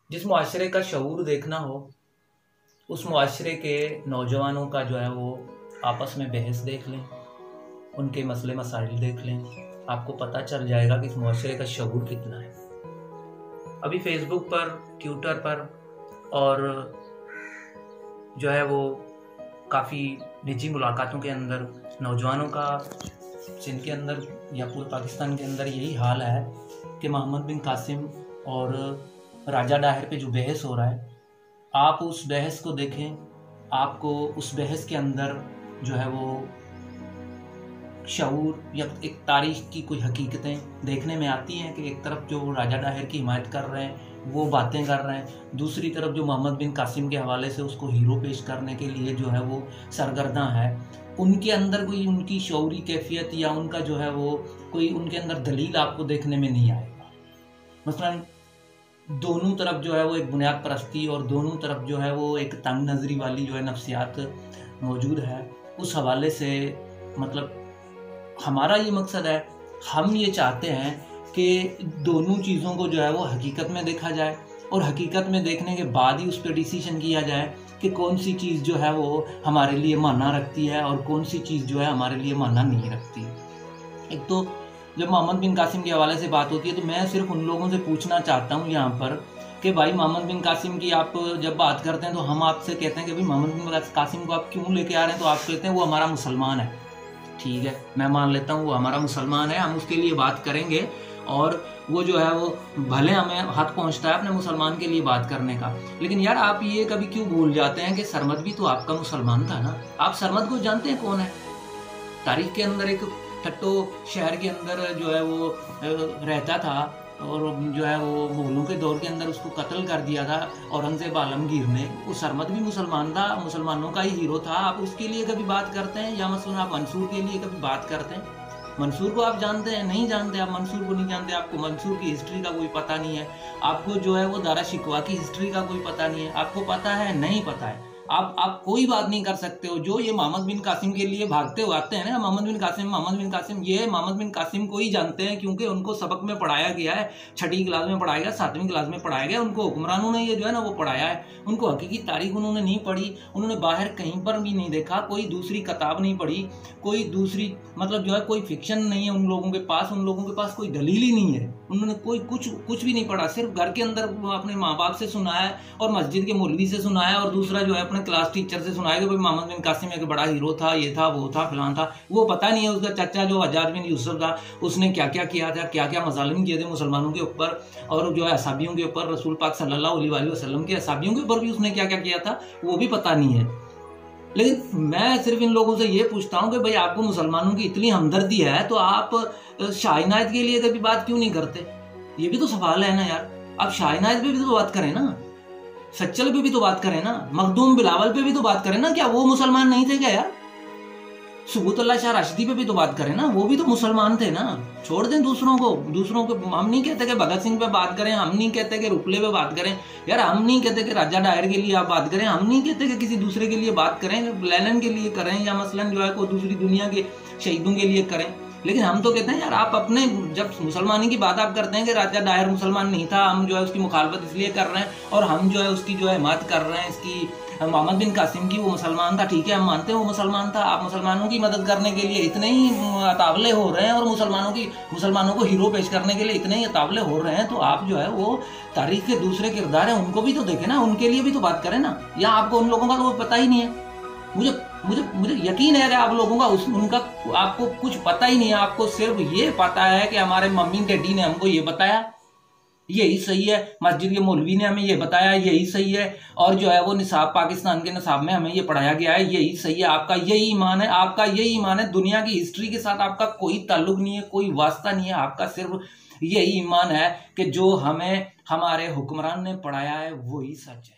जिस मुआशरे का शऊर देखना हो, उस मुआशरे के नौजवानों का जो है वो आपस में बहस देख लें, उनके मसले मसाइल देख लें, आपको पता चल जाएगा कि इस मुआशरे का शऊर कितना है। अभी फेसबुक पर, ट्विटर पर और जो है वो काफ़ी निजी मुलाकातों के अंदर नौजवानों का जिनके अंदर या पूरे पाकिस्तान के अंदर यही हाल है कि मोहम्मद बिन कासिम और राजा डाहिर पे जो बहस हो रहा है, आप उस बहस को देखें, आपको उस बहस के अंदर जो है वो शऊर या एक तारीख की कोई हकीकतें देखने में आती हैं कि एक तरफ जो राजा डाहिर की हिमायत कर रहे हैं वो बातें कर रहे हैं, दूसरी तरफ जो मोहम्मद बिन कासिम के हवाले से उसको हीरो पेश करने के लिए जो है वो सरगर्दा है, उनके अंदर कोई उनकी शऊरी कैफियत या उनका जो है वो कोई उनके अंदर दलील आपको देखने में नहीं आएगा। मसलन दोनों तरफ जो है वो एक बुनियाद परस्ती और दोनों तरफ जो है वो एक तंग नज़री वाली जो है नफ्सियात मौजूद है। उस हवाले से मतलब हमारा ये मकसद है, हम ये चाहते हैं कि दोनों चीज़ों को जो है वो हकीकत में देखा जाए और हकीकत में देखने के बाद ही उस पर डिसीजन किया जाए कि कौन सी चीज़ जो है वो हमारे लिए माना रखती है और कौन सी चीज़ जो है हमारे लिए माना नहीं रखती। एक तो जब मोहम्मद बिन कासिम के हवाले से बात होती है तो मैं सिर्फ उन लोगों से पूछना चाहता हूँ यहाँ पर कि भाई मोहम्मद बिन कासिम की आप जब बात करते हैं तो हम आपसे कहते हैं कि भाई मोहम्मद बिन कासिम को आप क्यों लेके आ रहे हैं, तो आप कहते हैं वो हमारा मुसलमान है। ठीक है, मैं मान लेता हूँ वो हमारा मुसलमान है, हम उसके लिए बात करेंगे और वो जो है वो भले हमें हाथ पहुँचता है अपने मुसलमान के लिए बात करने का, लेकिन यार आप ये कभी क्यों भूल जाते हैं कि सरमद भी तो आपका मुसलमान था ना। आप सरमद को जानते हैं कौन है? तारीख के अंदर एक ठट्टो शहर के अंदर जो है वो रहता था और जो है वो मुगलों के दौर के अंदर उसको कत्ल कर दिया था औरंगजेब आलमगीर ने। वो सरमद भी मुसलमान था, मुसलमानों का ही हीरो था। आप उसके लिए कभी बात करते हैं? या मसलन आप मंसूर के लिए कभी बात करते हैं? मंसूर को आप जानते हैं? नहीं जानते। आप मंसूर को नहीं जानते, आपको मंसूर की हिस्ट्री का कोई पता नहीं है, आपको जो है वो दारा शिकवा की हिस्ट्री का कोई पता नहीं है। आपको पता है? नहीं पता है। आप कोई बात नहीं कर सकते हो। जो ये मोहम्मद बिन कासिम के लिए भागते हुए आते हैं ना, मोहम्मद बिन कासिम, ये मोहम्मद बिन कासिम को ही जानते हैं क्योंकि उनको सबक में पढ़ाया गया है, 6वीं क्लास में पढ़ाया गया, 7वीं क्लास में पढ़ाया गया, उनको हुक्मरानों ने ये जो है ना वो पढ़ाया है। उनको हकीकी तारीख उन्होंने नहीं पढ़ी, उन्होंने बाहर कहीं पर भी नहीं देखा, कोई दूसरी किताब नहीं पढ़ी, कोई दूसरी मतलब जो है कोई फिक्शन नहीं है उन लोगों के पास कोई दलील ही नहीं है। उन्होंने कोई कुछ भी नहीं पढ़ा, सिर्फ घर के अंदर अपने माँ बाप से सुना है और मस्जिद के मौलवी से सुना है और दूसरा जो है अपने क्लास टीचर से सुना है कि भाई मोहम्मद बिन कासिम एक बड़ा हीरो था, ये था, वो था, फलान था। वो पता नहीं है उसका चाचा जो हज्जाज बिन यूसुफ था उसने क्या क्या किया था, क्या क्या मजालिम किए थे मुसलमानों के ऊपर और जो है असाबियों के ऊपर, रसूल पाक सल्लल्लाहु अलैहि वसल्लम के असाबियों के ऊपर भी उसने क्या क्या किया था, वो भी पता नहीं है। लेकिन मैं सिर्फ इन लोगों से ये पूछता हूँ कि भाई आपको मुसलमानों की इतनी हमदर्दी है तो आप शाह इनायत के लिए कभी बात क्यों नहीं करते? ये भी तो सवाल है ना यार। आप शाह इनायत पे भी तो बात करें ना, सच्चल पे भी तो बात करें ना, मखदूम बिलावल पे भी तो बात करें ना। क्या वो मुसलमान नहीं थे क्या यार? सुबुतुल्लाह शाह राशिदी पे भी तो बात करें ना, वो भी तो मुसलमान थे ना। छोड़ दें दूसरों को। हम नहीं कहते कि भगत सिंह पे बात करें, हम नहीं कहते कि रुपले पे बात करें यार, हम नहीं कहते कि राजा डायर के लिए आप बात करें, हम नहीं कहते कि किसी दूसरे के लिए बात करें, लेनिन के लिए करें या मसलन जो है कोई दूसरी दुनिया के शहीदों के लिए करें। लेकिन हम तो कहते हैं यार आप अपने जब मुसलमानी की बात आप करते हैं कि राजा डायर मुसलमान नहीं था, हम जो है उसकी मुखालफत इसलिए कर रहे हैं और हम जो है उसकी जो है हिमायत कर रहे हैं इसकी मोहम्मद बिन कासिम की, वो मुसलमान था, ठीक है हम मानते हैं वो मुसलमान था। आप मुसलमानों की मदद करने के लिए इतने ही अतावले हो रहे हैं और मुसलमानों को हीरो पेश करने के लिए इतने ही अतावले हो रहे हैं, तो आप जो है वो तारीख के दूसरे किरदार हैं उनको भी तो देखें ना, उनके लिए भी तो बात करें ना। या आपको उन लोगों का तो पता ही नहीं है? मुझे यकीन है कि आप लोगों का उनका आपको कुछ पता ही नहीं है। आपको सिर्फ ये पता है कि हमारे मम्मी डैडी ने हमको ये बताया, यही सही है, मस्जिद के मौलवी ने हमें ये बताया, यही सही है, और जो है वो निसाब पाकिस्तान के निसाब में हमें ये पढ़ाया गया है, यही सही है। आपका यही ईमान है, आपका यही ईमान है। दुनिया की हिस्ट्री के साथ आपका कोई ताल्लुक नहीं है, कोई वास्ता नहीं है। आपका सिर्फ यही ईमान है कि जो हमें हमारे हुक्मरान ने पढ़ाया है वही सच है।